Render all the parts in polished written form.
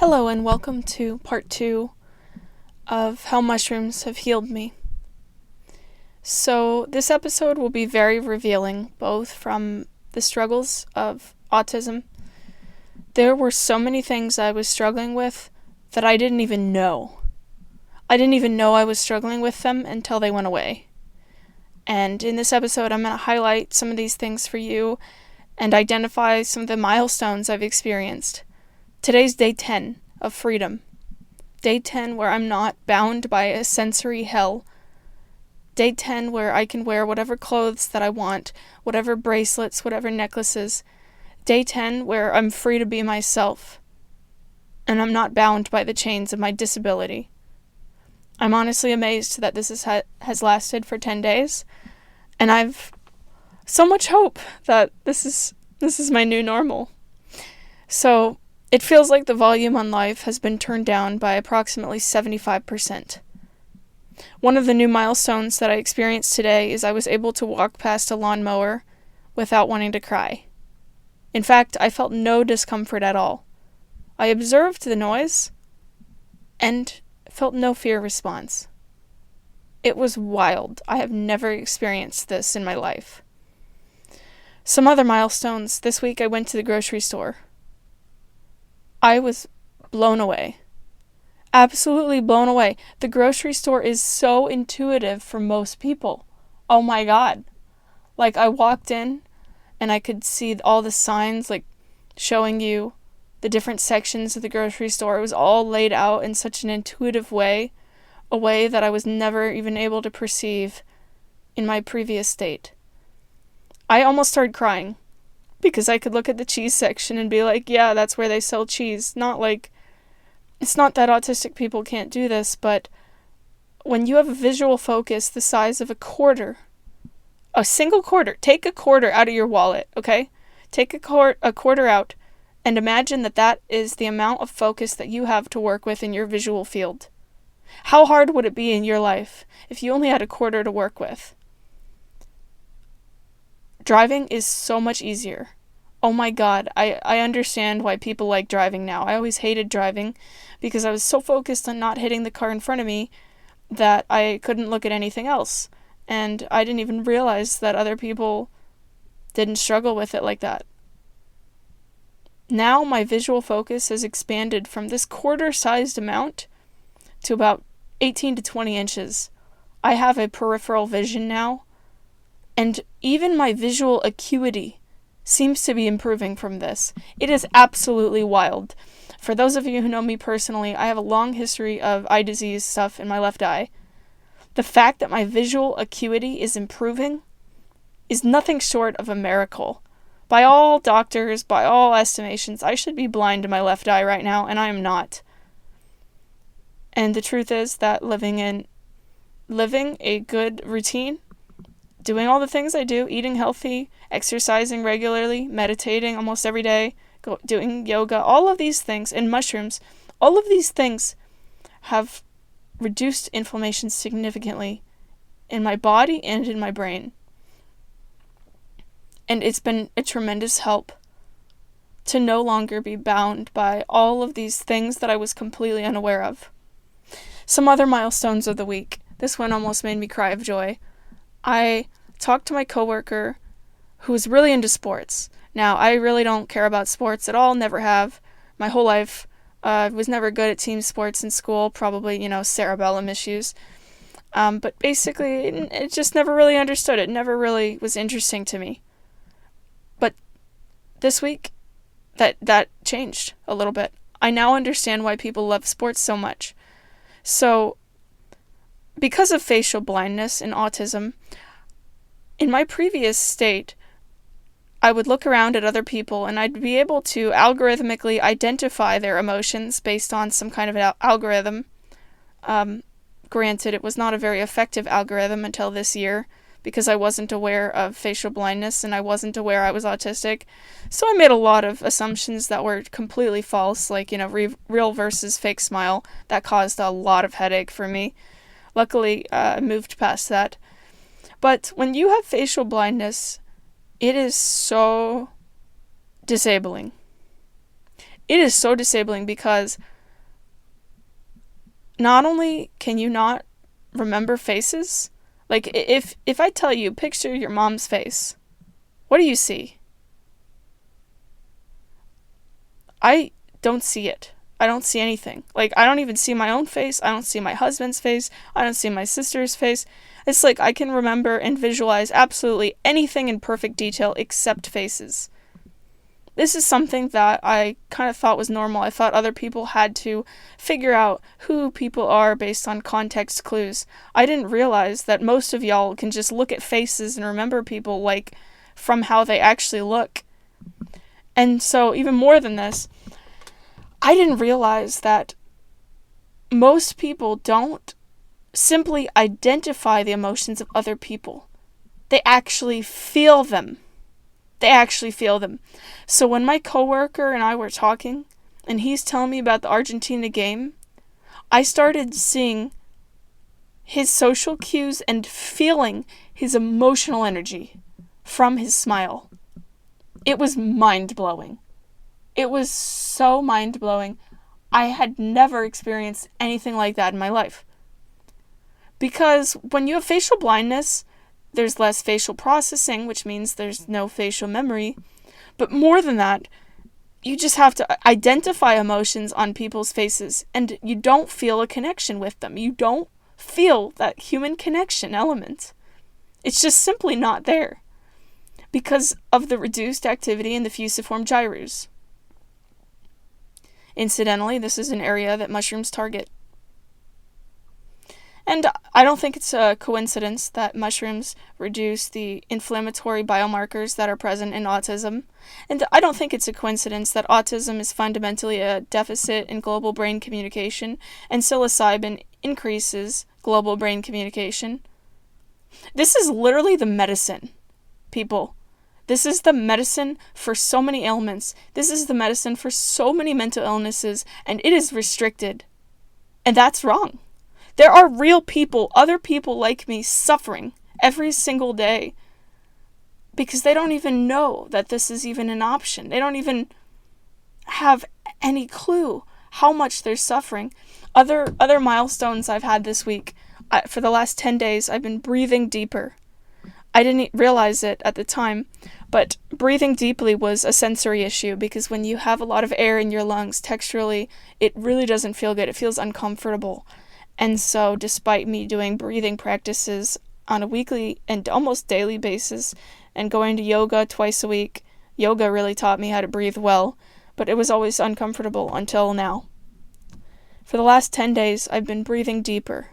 Hello and welcome to part 2 of How Mushrooms Have Healed Me. So this episode will be very revealing, both from the struggles of autism. There were so many things I was struggling with that I didn't even know. I didn't even know I was struggling with them until they went away. And in this episode, I'm going to highlight some of these things for you and identify some of the milestones I've experienced. Today's day 10 of freedom. Day 10 where I'm not bound by a sensory hell. Day 10 where I can wear whatever clothes that I want, whatever bracelets, whatever necklaces. Day 10 where I'm free to be myself. And I'm not bound by the chains of my disability. I'm honestly amazed that this has lasted for 10 days. And I've so much hope that this is my new normal. So it feels like the volume on life has been turned down by approximately 75%. One of the new milestones that I experienced today is I was able to walk past a lawnmower without wanting to cry. In fact, I felt no discomfort at all. I observed the noise and felt no fear response. It was wild. I have never experienced this in my life. Some other milestones. This week I went to the grocery store. I was blown away. Absolutely blown away. The grocery store is so intuitive for most people. Oh my God. Like, I walked in and I could see all the signs, like, showing you the different sections of the grocery store. It was all laid out in such an intuitive way, a way that I was never even able to perceive in my previous state. I almost started crying. Because I could look at the cheese section and be like, yeah, that's where they sell cheese. Not like, it's not that autistic people can't do this, but when you have a visual focus the size of a single quarter, take a quarter out of your wallet, okay? Take a quarter out and imagine that is the amount of focus that you have to work with in your visual field. How hard would it be in your life if you only had a quarter to work with? Driving is so much easier. Oh my God, I understand why people like driving now. I always hated driving because I was so focused on not hitting the car in front of me that I couldn't look at anything else. And I didn't even realize that other people didn't struggle with it like that. Now my visual focus has expanded from this quarter-sized amount to about 18 to 20 inches. I have a peripheral vision now. And even my visual acuity seems to be improving from this. It is absolutely wild. For those of you who know me personally, I have a long history of eye disease stuff in my left eye. The fact that my visual acuity is improving is nothing short of a miracle. By all doctors, by all estimations, I should be blind in my left eye right now, and I am not. And the truth is that living a good routine, doing all the things I do, eating healthy, exercising regularly, meditating almost every day, doing yoga, all of these things, and mushrooms, all of these things have reduced inflammation significantly in my body and in my brain. And it's been a tremendous help to no longer be bound by all of these things that I was completely unaware of. Some other milestones of the week. This one almost made me cry of joy. I talked to my coworker who was really into sports. Now, I really don't care about sports at all, never have. My whole life, was never good at team sports in school, probably, cerebellum issues. But basically, it just never really understood it, never really was interesting to me. But this week, that changed a little bit. I now understand why people love sports so much. So, because of facial blindness and autism, in my previous state, I would look around at other people and I'd be able to algorithmically identify their emotions based on some kind of algorithm. Granted, it was not a very effective algorithm until this year because I wasn't aware of facial blindness and I wasn't aware I was autistic. So I made a lot of assumptions that were completely false, like, real versus fake smile. That caused a lot of headache for me. Luckily, I moved past that. But when you have facial blindness, it is so disabling. It is so disabling because not only can you not remember faces, like if I tell you, picture your mom's face, what do you see? I don't see it. I don't see anything. Like, I don't even see my own face. I don't see my husband's face. I don't see my sister's face. It's like I can remember and visualize absolutely anything in perfect detail except faces. This is something that I kind of thought was normal. I thought other people had to figure out who people are based on context clues. I didn't realize that most of y'all can just look at faces and remember people, like, from how they actually look. And so, even more than this, I didn't realize that most people don't simply identify the emotions of other people. They actually feel them. So when my coworker and I were talking, and he's telling me about the Argentina game, I started seeing his social cues and feeling his emotional energy from his smile. It was mind-blowing. It was so mind-blowing. I had never experienced anything like that in my life. Because when you have facial blindness, there's less facial processing, which means there's no facial memory. But more than that, you just have to identify emotions on people's faces, and you don't feel a connection with them. You don't feel that human connection element. It's just simply not there because of the reduced activity in the fusiform gyrus. Incidentally, this is an area that mushrooms target. And I don't think it's a coincidence that mushrooms reduce the inflammatory biomarkers that are present in autism. And I don't think it's a coincidence that autism is fundamentally a deficit in global brain communication, and psilocybin increases global brain communication. This is literally the medicine, people. This is the medicine for so many ailments. This is the medicine for so many mental illnesses, and it is restricted. And that's wrong. There are real people, other people like me, suffering every single day because they don't even know that this is even an option. They don't even have any clue how much they're suffering. Other milestones I've had this week, for the last 10 days, I've been breathing deeper. I didn't realize it at the time, but breathing deeply was a sensory issue because when you have a lot of air in your lungs, texturally, it really doesn't feel good. It feels uncomfortable. And so despite me doing breathing practices on a weekly and almost daily basis and going to yoga twice a week, yoga really taught me how to breathe well, but it was always uncomfortable until now. For the last 10 days, I've been breathing deeper.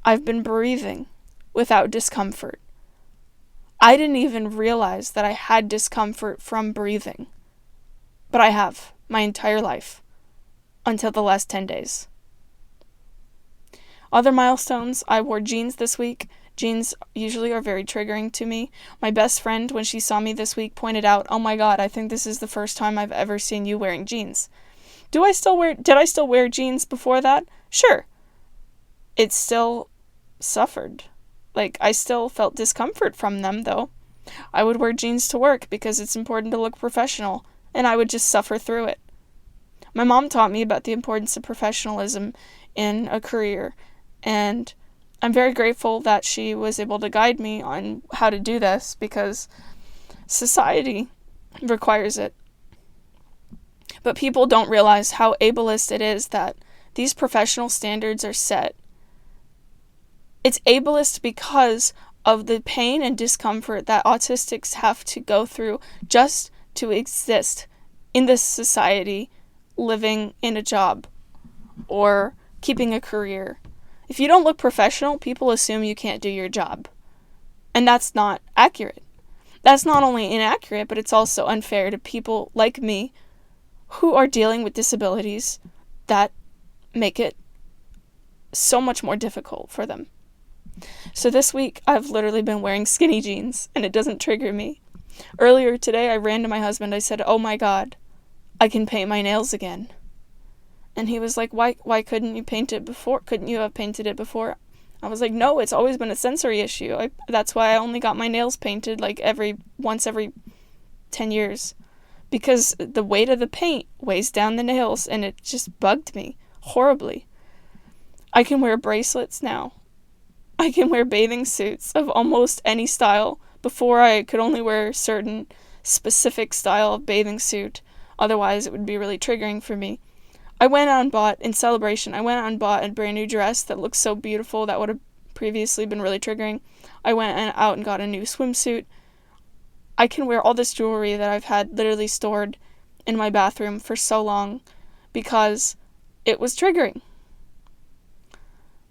I've been breathing without discomfort. I didn't even realize that I had discomfort from breathing, but I have my entire life until the last 10 days. Other milestones, I wore jeans this week. Jeans usually are very triggering to me. My best friend, when she saw me this week, pointed out, "Oh my god, I think this is the first time I've ever seen you wearing jeans." Did I still wear jeans before that? Sure. It still suffered. Like, I still felt discomfort from them, though. I would wear jeans to work because it's important to look professional, and I would just suffer through it. My mom taught me about the importance of professionalism in a career, and I'm very grateful that she was able to guide me on how to do this because society requires it. But people don't realize how ableist it is that these professional standards are set. It's ableist because of the pain and discomfort that autistics have to go through just to exist in this society, living in a job or keeping a career. If you don't look professional, people assume you can't do your job. And that's not accurate. That's not only inaccurate, but it's also unfair to people like me who are dealing with disabilities that make it so much more difficult for them. So this week, I've literally been wearing skinny jeans, and it doesn't trigger me. Earlier today, I ran to my husband. I said, "Oh my god, I can paint my nails again." And he was like, why couldn't you paint it before? Couldn't you have painted it before? I was like, no, it's always been a sensory issue. That's why I only got my nails painted like once every 10 years. Because the weight of the paint weighs down the nails, and it just bugged me horribly. I can wear bracelets now. I can wear bathing suits of almost any style. Before, I could only wear a certain specific style of bathing suit. Otherwise, it would be really triggering for me. I went out and bought a brand new dress that looks so beautiful that would have previously been really triggering. I went out and got a new swimsuit. I can wear all this jewelry that I've had literally stored in my bathroom for so long because it was triggering.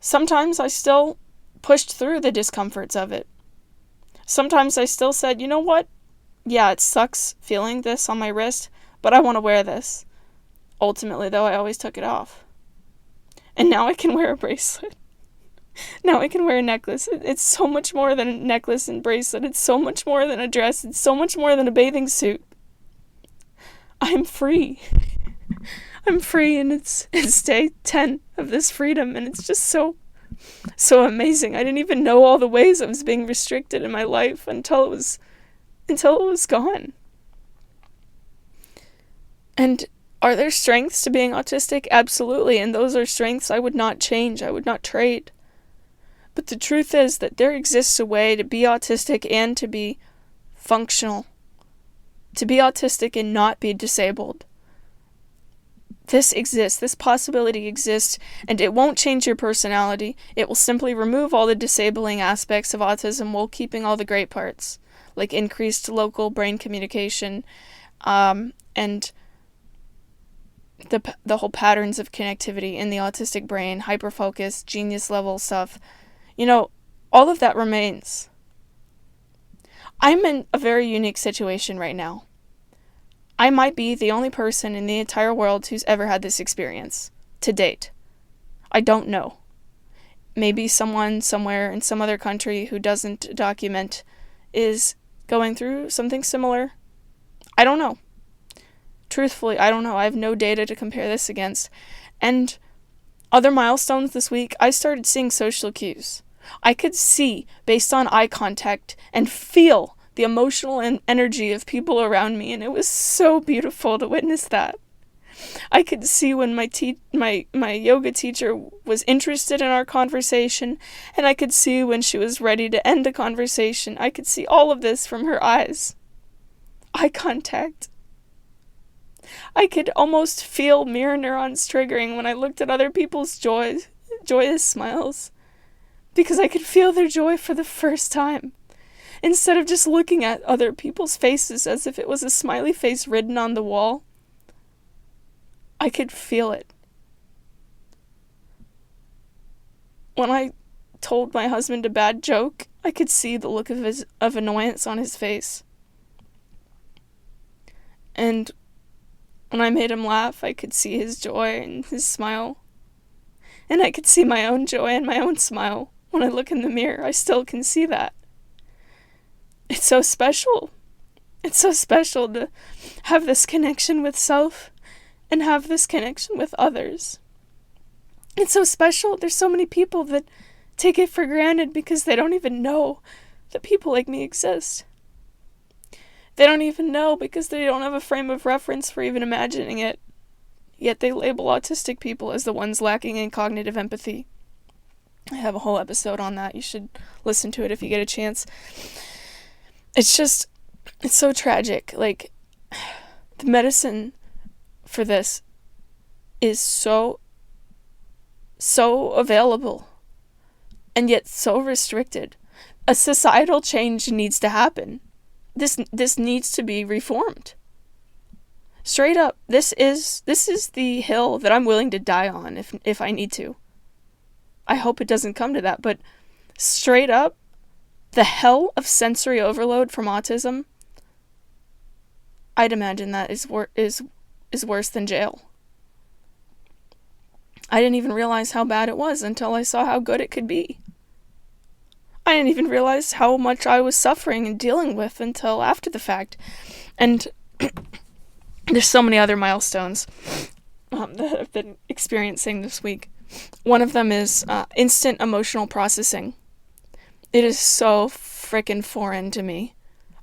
Sometimes I still pushed through the discomforts of it. Sometimes I still said, you know what? Yeah, it sucks feeling this on my wrist, but I want to wear this. Ultimately, though, I always took it off. And now I can wear a bracelet. Now I can wear a necklace. It's so much more than a necklace and bracelet. It's so much more than a dress. It's so much more than a bathing suit. I'm free. I'm free, and it's day 10 of this freedom, and it's just so amazing. I didn't even know all the ways I was being restricted in my life until it was gone. And are there strengths to being autistic? Absolutely, and those are strengths I would not change, I would not trade. But the truth is that there exists a way to be autistic and to be functional. To be autistic and not be disabled. This exists, this possibility exists, and it won't change your personality. It will simply remove all the disabling aspects of autism while keeping all the great parts, like increased local brain communication, and the whole patterns of connectivity in the autistic brain, hyperfocus, genius level stuff. You know, all of that remains. I'm in a very unique situation right now. I might be the only person in the entire world who's ever had this experience, to date. I don't know. Maybe someone somewhere in some other country who doesn't document is going through something similar. I don't know. Truthfully, I don't know. I have no data to compare this against. And other milestones this week, I started seeing social cues. I could see, based on eye contact, and feel the emotional energy of people around me, and it was so beautiful to witness that. I could see when my yoga teacher was interested in our conversation, and I could see when she was ready to end the conversation. I could see all of this from her eyes. Eye contact. I could almost feel mirror neurons triggering when I looked at other people's joyous smiles, because I could feel their joy for the first time. Instead of just looking at other people's faces as if it was a smiley face written on the wall, I could feel it. When I told my husband a bad joke, I could see the look of annoyance on his face. And when I made him laugh, I could see his joy and his smile. And I could see my own joy and my own smile. When I look in the mirror, I still can see that. It's so special. It's so special to have this connection with self and have this connection with others. It's so special. There's so many people that take it for granted because they don't even know that people like me exist. They don't even know because they don't have a frame of reference for even imagining it. Yet they label autistic people as the ones lacking in cognitive empathy. I have a whole episode on that. You should listen to it if you get a chance. It's so tragic. Like, the medicine for this is so available and yet so restricted. A societal change needs to happen. This needs to be reformed. Straight up, this is the hill that I'm willing to die on if I need to. I hope it doesn't come to that, but straight up, the hell of sensory overload from autism, I'd imagine that is worse than jail. I didn't even realize how bad it was until I saw how good it could be. I didn't even realize how much I was suffering and dealing with until after the fact. And there's so many other milestones that I've been experiencing this week. One of them is instant emotional processing. It is so freaking foreign to me.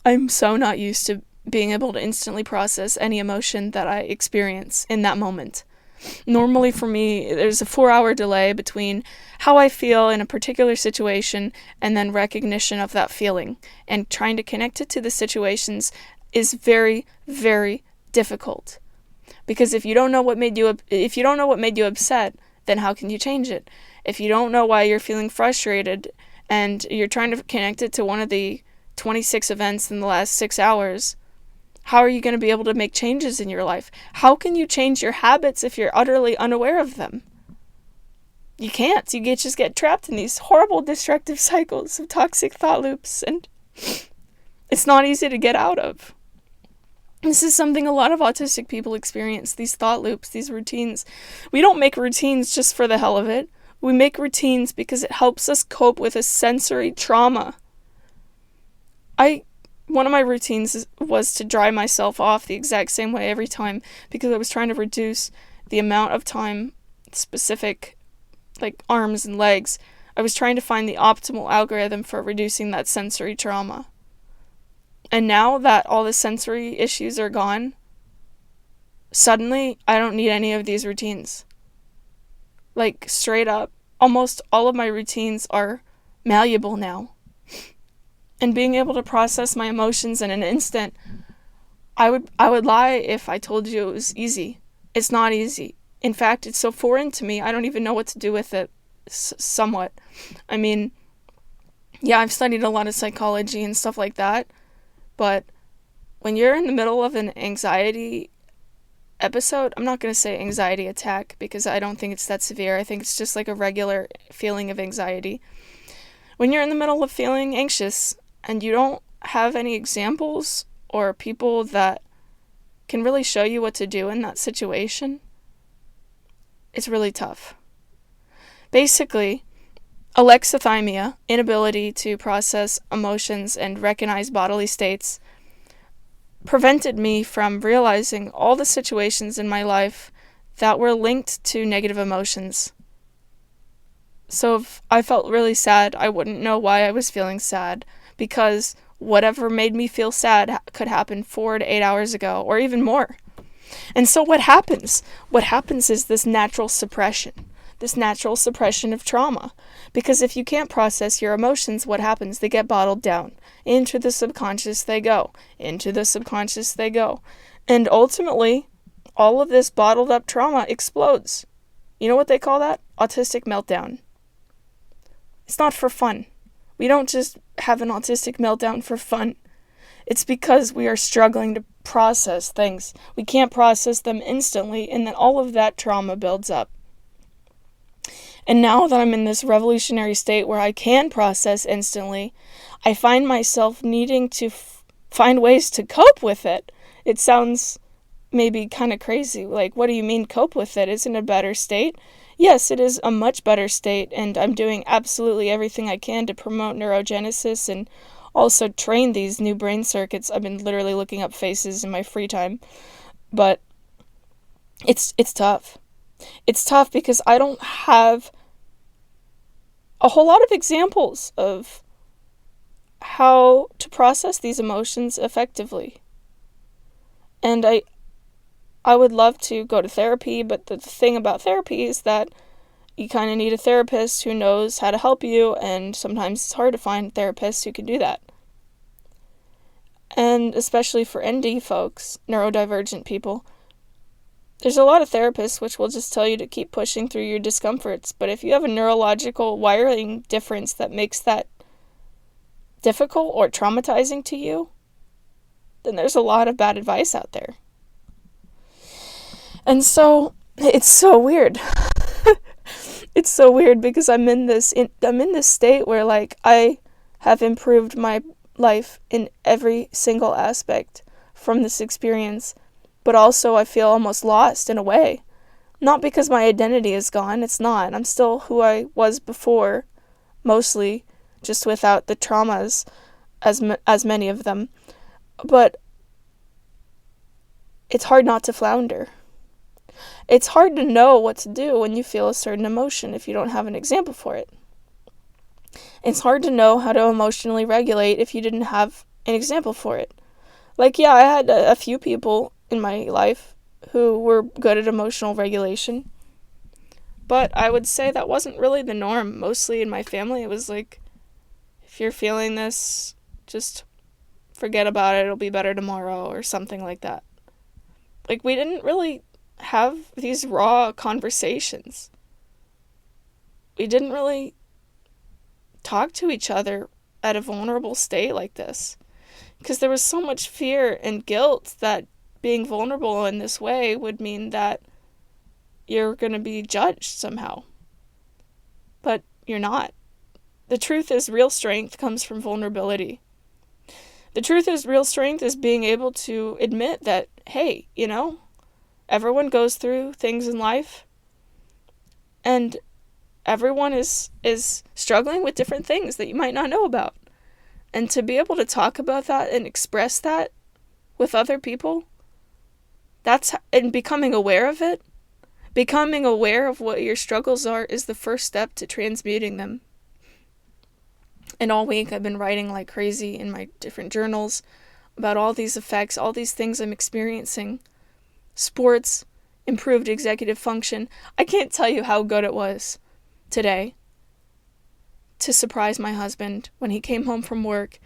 I'm so not used to being able to instantly process any emotion that I experience in that moment. Normally for me, there's a 4-hour delay between how I feel in a particular situation and then recognition of that feeling. And trying to connect it to the situations is very, very difficult. Because if you don't know what made you upset, then how can you change it? If you don't know why you're feeling frustrated and you're trying to connect it to one of the 26 events in the last 6 hours, how are you going to be able to make changes in your life? How can you change your habits if you're utterly unaware of them? You can't. You just get trapped in these horrible destructive cycles of toxic thought loops, and it's not easy to get out of. This is something a lot of autistic people experience, these thought loops, these routines. We don't make routines just for the hell of it. We make routines because it helps us cope with a sensory trauma. One of my routines was to dry myself off the exact same way every time, because I was trying to reduce the amount of time, specific, like arms and legs. I was trying to find the optimal algorithm for reducing that sensory trauma. And now that all the sensory issues are gone, suddenly I don't need any of these routines. Like, straight up, almost all of my routines are malleable now. And being able to process my emotions in an instant, I would lie if I told you it was easy. It's not easy. In fact, it's so foreign to me, I don't even know what to do with it, somewhat. I mean, yeah, I've studied a lot of psychology and stuff like that, but when you're in the middle of an anxiety episode, I'm not going to say anxiety attack because I don't think it's that severe. I think it's just like a regular feeling of anxiety. When you're in the middle of feeling anxious and you don't have any examples or people that can really show you what to do in that situation, it's really tough. Basically, alexithymia, inability to process emotions and recognize bodily states, prevented me from realizing all the situations in my life that were linked to negative emotions. So if I felt really sad, I wouldn't know why I was feeling sad, because whatever made me feel sad could happen 4 to 8 hours ago, or even more. And so what happens? What happens is this natural suppression of trauma. Because if you can't process your emotions, what happens? They get bottled down. Into the subconscious they go. Into the subconscious they go. And ultimately, all of this bottled up trauma explodes. You know what they call that? Autistic meltdown. It's not for fun. We don't just have an autistic meltdown for fun. It's because we are struggling to process things. We can't process them instantly, and then all of that trauma builds up. And now that I'm in this revolutionary state where I can process instantly, I find myself needing to find ways to cope with it. It sounds maybe kind of crazy. Like, what do you mean cope with it? Isn't it a better state? Yes, it is a much better state, and I'm doing absolutely everything I can to promote neurogenesis and also train these new brain circuits. I've been literally looking up faces in my free time. But it's tough. It's tough because I don't have a whole lot of examples of how to process these emotions effectively. And I would love to go to therapy, but the thing about therapy is that you kind of need a therapist who knows how to help you, and sometimes it's hard to find therapists who can do that. And especially for ND folks, neurodivergent people, there's a lot of therapists which will just tell you to keep pushing through your discomforts, but if you have a neurological wiring difference that makes that difficult or traumatizing to you, then there's a lot of bad advice out there. And so it's so weird. It's so weird because I'm in this state where, like, I have improved my life in every single aspect from this experience, but also I feel almost lost in a way. Not because my identity is gone, it's not. I'm still who I was before, mostly, just without the traumas, as many of them. But it's hard not to flounder. It's hard to know what to do when you feel a certain emotion if you don't have an example for it. It's hard to know how to emotionally regulate if you didn't have an example for it. Like, yeah, I had a few people in my life who were good at emotional regulation. But I would say that wasn't really the norm. Mostly in my family, it was like, if you're feeling this, just forget about it, it'll be better tomorrow, or something like that. Like, we didn't really have these raw conversations. We didn't really talk to each other at a vulnerable state like this. Because there was so much fear and guilt that being vulnerable in this way would mean that you're going to be judged somehow. But you're not. The truth is, real strength comes from vulnerability. The truth is, real strength is being able to admit that, hey, everyone goes through things in life, and everyone is struggling with different things that you might not know about. And to be able to talk about that and express that with other people, and becoming aware of it, becoming aware of what your struggles are, is the first step to transmuting them. And all week I've been writing like crazy in my different journals about all these effects, all these things I'm experiencing. Sports, improved executive function. I can't tell you how good it was today to surprise my husband when he came home from work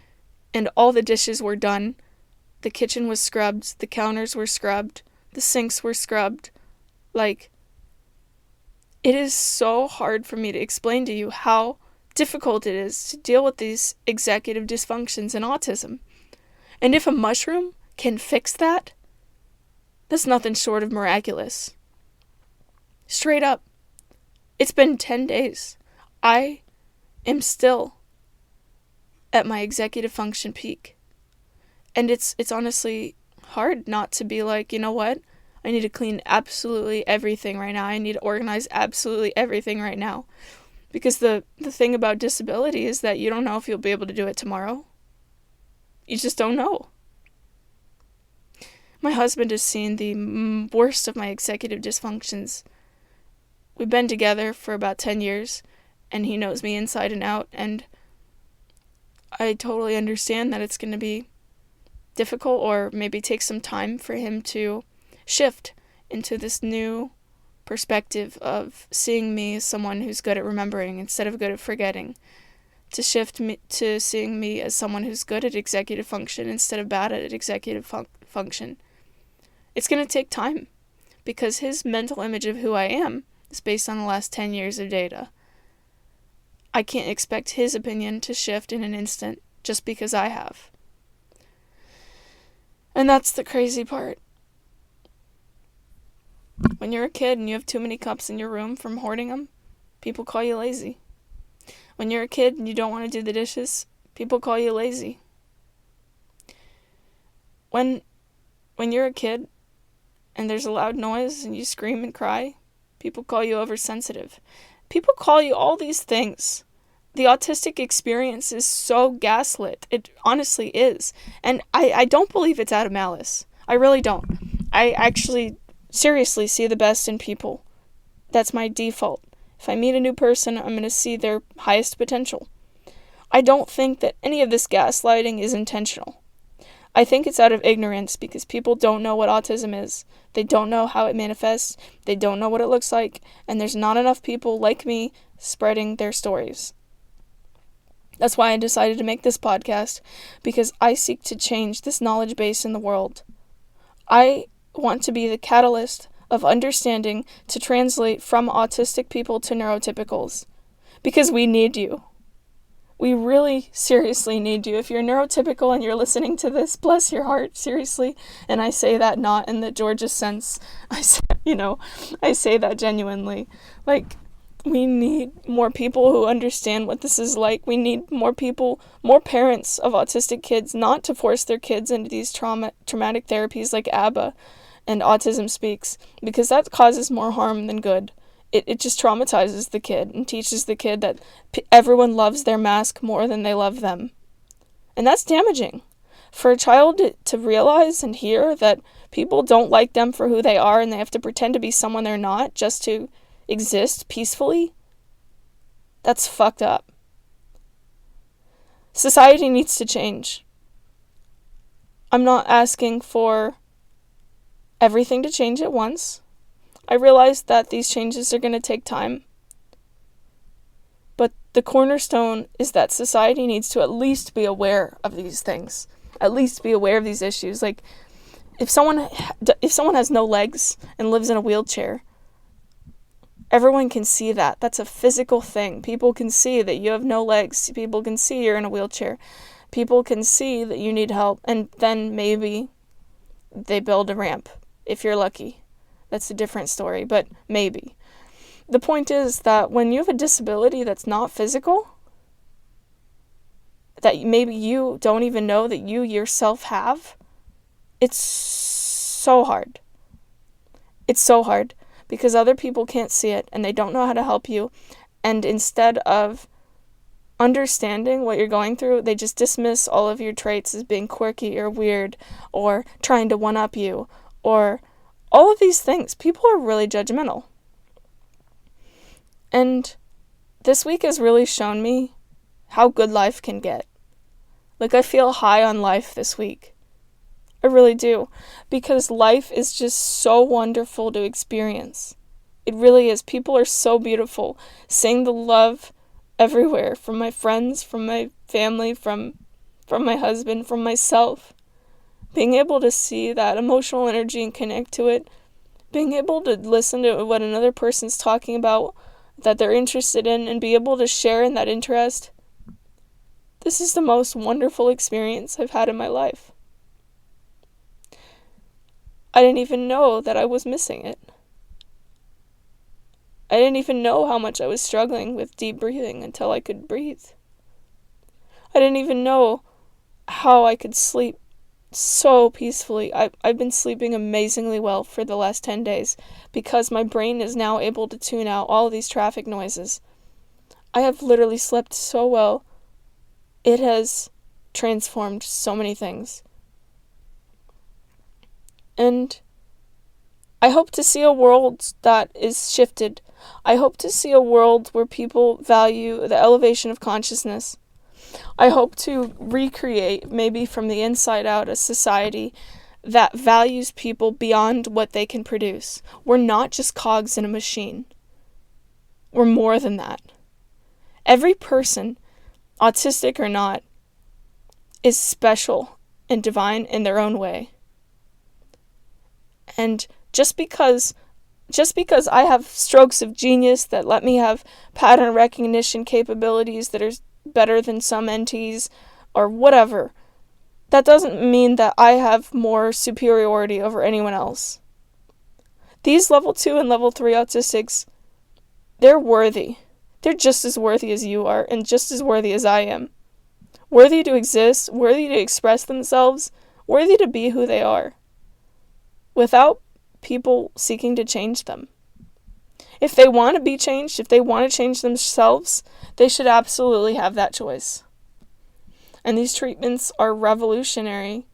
and all the dishes were done. The kitchen was scrubbed, the counters were scrubbed, the sinks were scrubbed. Like, it is so hard for me to explain to you how difficult it is to deal with these executive dysfunctions in autism. And if a mushroom can fix that, that's nothing short of miraculous. Straight up. It's been 10 days. I am still at my executive function peak. And it's honestly hard not to be like, you know what? I need to clean absolutely everything right now. I need to organize absolutely everything right now. Because the thing about disability is that you don't know if you'll be able to do it tomorrow. You just don't know. My husband has seen the worst of my executive dysfunctions. We've been together for about 10 years, and he knows me inside and out, and I totally understand that it's going to be difficult, or maybe take some time for him to shift into this new perspective of seeing me as someone who's good at remembering instead of good at forgetting, to shift me to seeing me as someone who's good at executive function instead of bad at executive function. It's going to take time, because his mental image of who I am is based on the last 10 years of data. I can't expect his opinion to shift in an instant just because I have. And that's the crazy part. When you're a kid and you have too many cups in your room from hoarding them, people call you lazy. When you're a kid and you don't want to do the dishes, people call you lazy. When you're a kid and there's a loud noise and you scream and cry, people call you oversensitive. People call you all these things. The autistic experience is so gaslit. It honestly is. And I don't believe it's out of malice. I really don't. I actually seriously see the best in people. That's my default. If I meet a new person, I'm going to see their highest potential. I don't think that any of this gaslighting is intentional. I think it's out of ignorance, because people don't know what autism is. They don't know how it manifests. They don't know what it looks like. And there's not enough people like me spreading their stories. That's why I decided to make this podcast, because I seek to change this knowledge base in the world. I want to be the catalyst of understanding to translate from autistic people to neurotypicals, because we need you. We really seriously need you. If you're neurotypical and you're listening to this, bless your heart, seriously. And I say that not in the Georgia sense. I say that genuinely. Like, we need more people who understand what this is like. We need more people, more parents of autistic kids, not to force their kids into these traumatic therapies like ABBA and Autism Speaks, because that causes more harm than good. It just traumatizes the kid and teaches the kid that everyone loves their mask more than they love them. And that's damaging. For a child to realize and hear that people don't like them for who they are and they have to pretend to be someone they're not just to exist peacefully, that's fucked up. Society needs to change. I'm not asking for everything to change at once. I realize that these changes are going to take time. But the cornerstone is that society needs to at least be aware of these things. At least be aware of these issues. Like, if someone has no legs and lives in a wheelchair, everyone can see that. That's a physical thing. People can see that you have no legs. People can see you're in a wheelchair. People can see that you need help. And then maybe they build a ramp, if you're lucky. That's a different story, but maybe. The point is that when you have a disability that's not physical, that maybe you don't even know that you yourself have, it's so hard. It's so hard because other people can't see it and they don't know how to help you. And instead of understanding what you're going through, they just dismiss all of your traits as being quirky or weird or trying to one-up you or all of these things. People are really judgmental. And this week has really shown me how good life can get. Like, I feel high on life this week. I really do. Because life is just so wonderful to experience. It really is. People are so beautiful. Seeing the love everywhere, from my friends, from my family, from my husband, from myself. Being able to see that emotional energy and connect to it. Being able to listen to what another person's talking about that they're interested in and be able to share in that interest. This is the most wonderful experience I've had in my life. I didn't even know that I was missing it. I didn't even know how much I was struggling with deep breathing until I could breathe. I didn't even know how I could sleep so peacefully. I've been sleeping amazingly well for the last 10 days because my brain is now able to tune out all of these traffic noises. I have literally slept so well. It has transformed so many things. And I hope to see a world that is shifted. I hope to see a world where people value the elevation of consciousness. I hope to recreate, maybe from the inside out, a society that values people beyond what they can produce. We're not just cogs in a machine. We're more than that. Every person, autistic or not, is special and divine in their own way. And just because I have strokes of genius that let me have pattern recognition capabilities that are better than some NTs or whatever, that doesn't mean that I have more superiority over anyone else. These level 2 and level 3 autistics, they're worthy. They're just as worthy as you are and just as worthy as I am. Worthy to exist, worthy to express themselves, worthy to be who they are, without people seeking to change them. If they want to be changed, if they want to change themselves, they should absolutely have that choice. And these treatments are revolutionary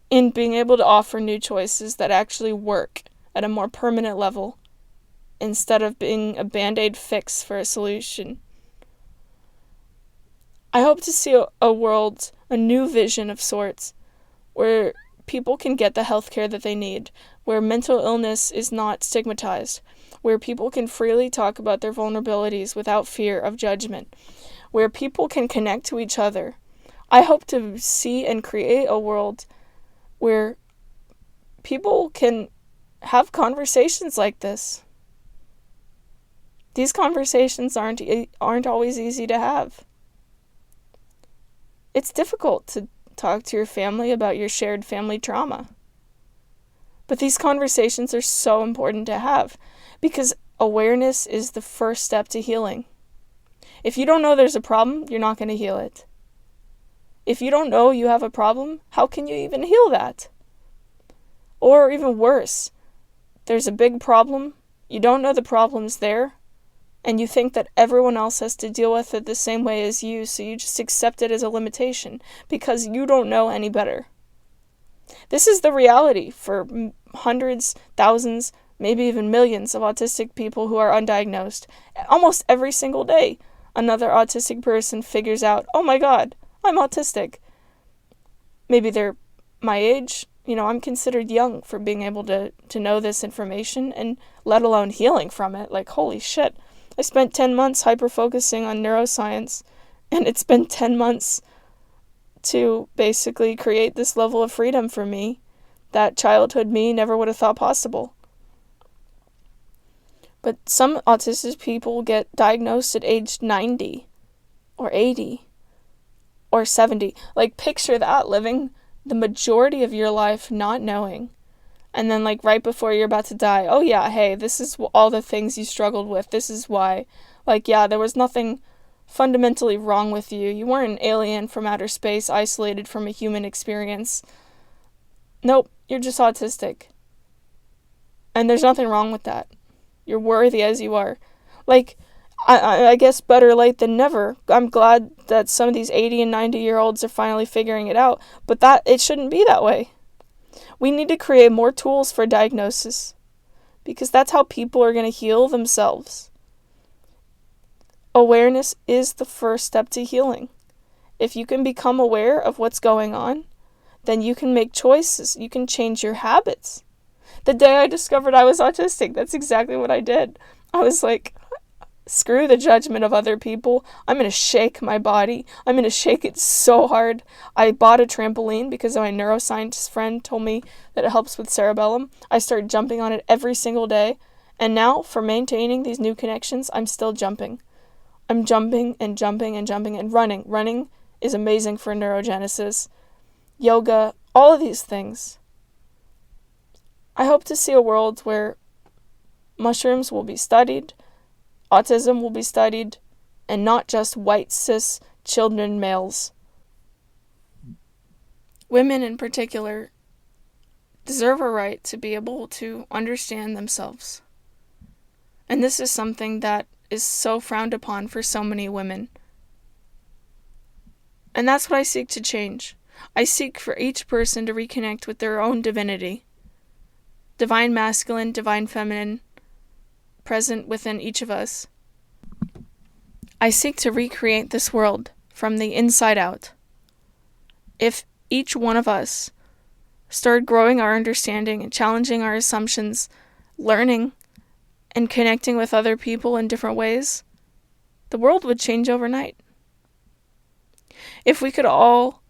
in being able to offer new choices that actually work at a more permanent level instead of being a band-aid fix for a solution. I hope to see a world, a new vision of sorts, where people can get the healthcare that they need, where mental illness is not stigmatized, where people can freely talk about their vulnerabilities without fear of judgment, where people can connect to each other. I hope to see and create a world where people can have conversations like this. These conversations aren't always easy to have. It's difficult to talk to your family about your shared family trauma. But these conversations are so important to have because awareness is the first step to healing. If you don't know there's a problem, you're not going to heal it. If you don't know you have a problem, how can you even heal that? Or even worse, there's a big problem, you don't know the problem's there, and you think that everyone else has to deal with it the same way as you, so you just accept it as a limitation because you don't know any better. This is the reality for hundreds, thousands, maybe even millions of autistic people who are undiagnosed. Almost every single day, another autistic person figures out, oh my God, I'm autistic. Maybe they're my age, I'm considered young for being able to know this information, and let alone healing from it. Like, holy shit. I spent 10 months hyper-focusing on neuroscience, and it's been 10 months to basically create this level of freedom for me that childhood me never would have thought possible. But some autistic people get diagnosed at age 90 or 80 or 70. Like, picture that, living the majority of your life not knowing. And then, like, right before you're about to die, oh yeah, hey, this is all the things you struggled with. This is why. Like, yeah, there was nothing fundamentally wrong with you. You weren't an alien from outer space, isolated from a human experience. Nope, you're just autistic. And there's nothing wrong with that. You're worthy as you are. Like, I guess better late than never. I'm glad that some of these 80 and 90-year-olds are finally figuring it out, but it shouldn't be that way. We need to create more tools for diagnosis, because that's how people are going to heal themselves. Awareness is the first step to healing. If you can become aware of what's going on, then you can make choices. You can change your habits. The day I discovered I was autistic, that's exactly what I did. I was like, screw the judgment of other people. I'm going to shake my body. I'm going to shake it so hard. I bought a trampoline because my neuroscientist friend told me that it helps with cerebellum. I started jumping on it every single day. And now, for maintaining these new connections, I'm still jumping. I'm jumping and jumping and jumping and running. Running is amazing for neurogenesis. Yoga, all of these things. I hope to see a world where mushrooms will be studied, autism will be studied, and not just white cis children males. Women in particular deserve a right to be able to understand themselves. And this is something that is so frowned upon for so many women. And that's what I seek to change. I seek for each person to reconnect with their own divinity. Divine masculine, divine feminine, present within each of us. I seek to recreate this world from the inside out. If each one of us started growing our understanding and challenging our assumptions, learning and connecting with other people in different ways, the world would change overnight. If we could all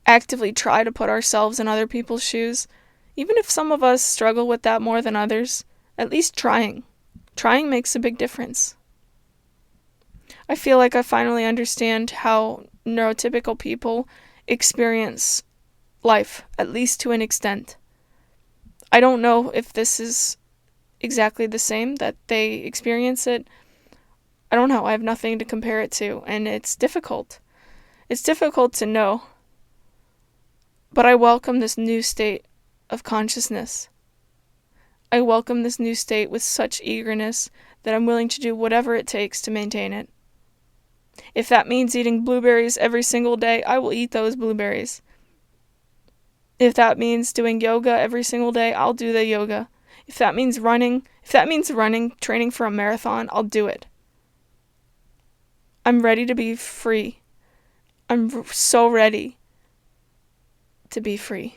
actively try to put ourselves in other people's shoes, even if some of us struggle with that more than others, at least trying. Trying makes a big difference. I feel like I finally understand how neurotypical people experience life, at least to an extent. I don't know if this is exactly the same that they experience it. I don't know. I have nothing to compare it to, and it's difficult. It's difficult to know. But I welcome this new state of consciousness. I welcome this new state with such eagerness that I'm willing to do whatever it takes to maintain it. If that means eating blueberries every single day, I will eat those blueberries. If that means doing yoga every single day, I'll do the yoga. If that means running, training for a marathon, I'll do it. I'm ready to be free. I'm so ready to be free.